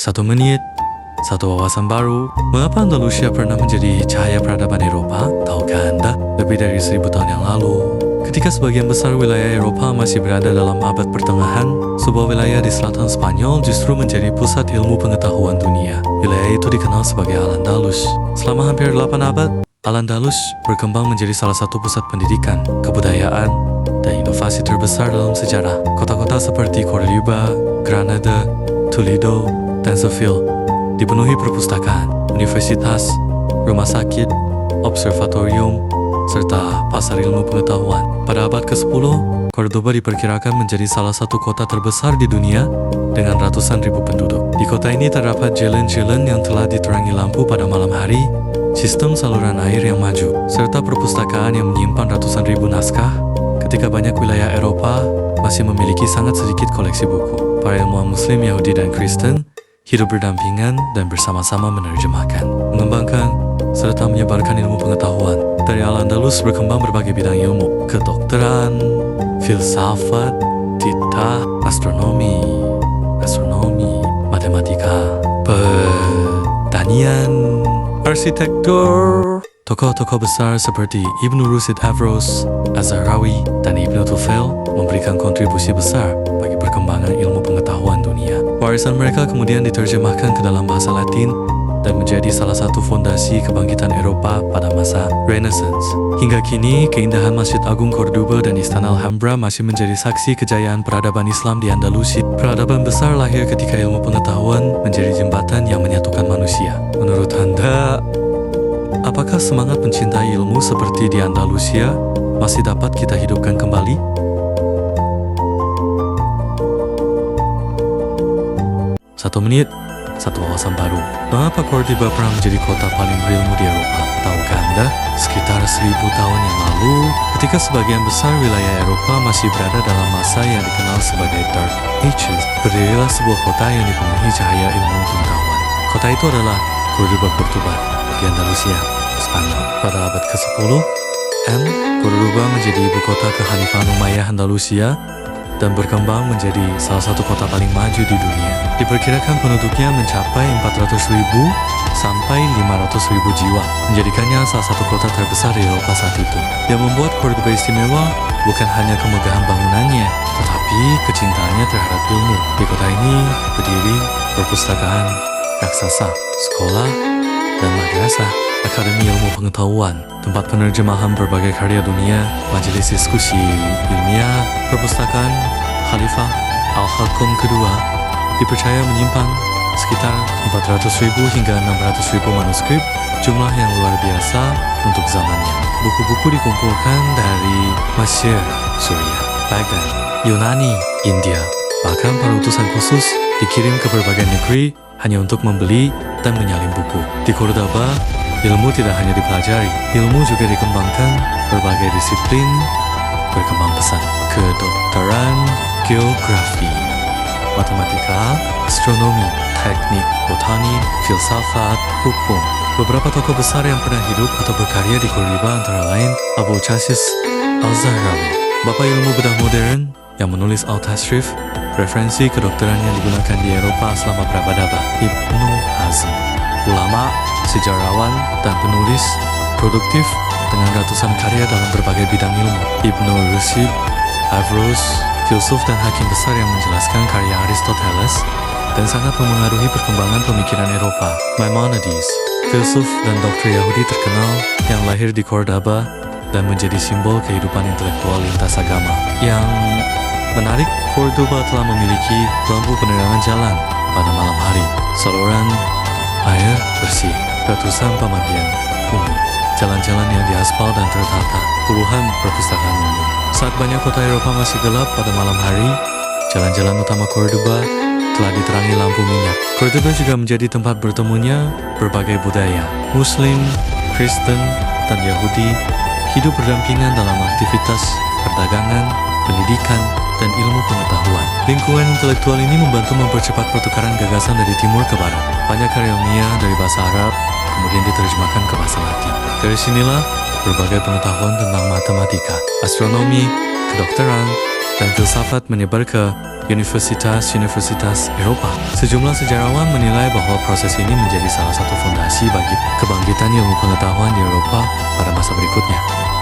Satu menit, satu wawasan baru. Mengapa Andalusia pernah menjadi cahaya peradaban Eropa? Tahukah Anda? Lebih dari 1000 tahun yang lalu, ketika sebagian besar wilayah Eropa masih berada dalam abad pertengahan, sebuah wilayah di selatan Spanyol justru menjadi pusat ilmu pengetahuan dunia. Wilayah itu dikenal sebagai Al-Andalus. Selama hampir 8 abad, Al-Andalus berkembang menjadi salah satu pusat pendidikan, kebudayaan, dan inovasi terbesar dalam sejarah. Kota-kota seperti Cordoba, Granada, Toledo, dan Seville dipenuhi perpustakaan, universitas, rumah sakit, observatorium, serta pasar ilmu pengetahuan. Pada abad ke-10, Cordoba diperkirakan menjadi salah satu kota terbesar di dunia dengan ratusan ribu penduduk. Di kota ini terdapat jalan-jalan yang telah diterangi lampu pada malam hari, sistem saluran air yang maju, serta perpustakaan yang menyimpan ratusan ribu naskah, ketika banyak wilayah Eropa masih memiliki sangat sedikit koleksi buku. Para ilmuwan Muslim, Yahudi, dan Kristen hidup berdampingan dan bersama-sama menerjemahkan, mengembangkan, serta menyebarkan ilmu pengetahuan. Dari Al-Andalus berkembang berbagai bidang ilmu, kedokteran, filsafat, titah, astronomi, matematika, pertanian, arsitektur. Tokoh-tokoh besar seperti Ibnu Rushd Averroes, Az-Zahrawi, dan Ibnu Tufail memberikan kontribusi besar bagi perkembangan ilmu pengetahuan dunia. Warisan mereka kemudian diterjemahkan ke dalam bahasa Latin dan menjadi salah satu fondasi kebangkitan Eropa pada masa Renaissance. Hingga kini, keindahan Masjid Agung Cordoba dan Istana Alhambra masih menjadi saksi kejayaan peradaban Islam di Andalusia. Peradaban besar lahir ketika ilmu pengetahuan menjadi jembatan yang menyatukan manusia. Menurut Anda, apakah semangat mencintai ilmu seperti di Andalusia masih dapat kita hidupkan kembali? Satu menit, satu wawasan baru. Mengapa Cordoba pernah menjadi kota paling berilmu di Eropa? Tahukah Anda? Sekitar 1000 tahun yang lalu, ketika sebagian besar wilayah Eropa masih berada dalam masa yang dikenal sebagai Dark Ages, berdirilah sebuah kota yang dipenuhi cahaya ilmu pengetahuan. Kota itu adalah Cordoba di Andalusia, Spanyol. Pada abad ke-10, Cordoba menjadi ibu kota Kekhalifahan Umayyah Andalusia dan berkembang menjadi salah satu kota paling maju di dunia. Diperkirakan penduduknya mencapai 400.000 sampai 500.000 jiwa, menjadikannya salah satu kota terbesar di Eropa saat itu. Yang membuat Cordoba istimewa bukan hanya kemegahan bangunannya, tetapi kecintaannya terhadap ilmu. Di kota ini berdiri perpustakaan raksasa, sekolah, dan madrasah, akademi ilmu pengetahuan, tempat penerjemahan berbagai karya dunia, majelis diskusi ilmiah. Perpustakaan Khalifah Al-Khalqum kedua dipercaya menyimpan sekitar 400.000 hingga 600.000 manuskrip, jumlah yang luar biasa untuk zamannya. Buku-buku dikumpulkan dari Mesir, Suriah, Baghdad, Yunani, India. Bahkan para utusan khusus dikirim ke berbagai negeri hanya untuk membeli dan menyalin buku. Di Cordoba, ilmu tidak hanya dipelajari, ilmu juga dikembangkan. Berbagai disiplin berkembang pesat. Kedokteran, geografi, matematika, astronomi, teknik, botani, filsafat, hukum. Beberapa tokoh besar yang pernah hidup atau berkarya di Cordoba antara lain Abu Chasis Al-Zahrawi, bapak ilmu bedah modern yang menulis Al-Tashrif, referensi kedokteran yang digunakan di Eropa selama berabad-abad. Ibnu Hazm, ulama, sejarawan, dan penulis produktif dengan ratusan karya dalam berbagai bidang ilmu. Ibnu Rushd Averroes, filsuf dan hakim besar yang menjelaskan karya Aristoteles dan sangat memengaruhi perkembangan pemikiran Eropa. Maimonides, filsuf dan dokter Yahudi terkenal yang lahir di Cordoba dan menjadi simbol kehidupan intelektual lintas agama. Yang menarik, Cordoba telah memiliki lampu penerangan jalan pada malam hari, saluran air bersih, ratusan pemandian umum, jalan-jalan yang diaspal dan tertata, puluhan perpustakaan umum. Saat banyak kota Eropa masih gelap pada malam hari, jalan-jalan utama Cordoba telah diterangi lampu minyak. Cordoba juga menjadi tempat bertemunya berbagai budaya. Muslim, Kristen, dan Yahudi hidup berdampingan dalam aktivitas perdagangan, pendidikan, dan ilmu pengetahuan. Lingkungan intelektual ini membantu mempercepat pertukaran gagasan dari timur ke barat. Banyak karya ilmiah dari bahasa Arab kemudian diterjemahkan ke bahasa Latin. Dari sinilah berbagai pengetahuan tentang matematika, astronomi, kedokteran, dan filsafat menyebar ke universitas-universitas Eropa. Sejumlah sejarawan menilai bahwa proses ini menjadi salah satu fondasi bagi kebangkitan ilmu pengetahuan di Eropa pada masa berikutnya.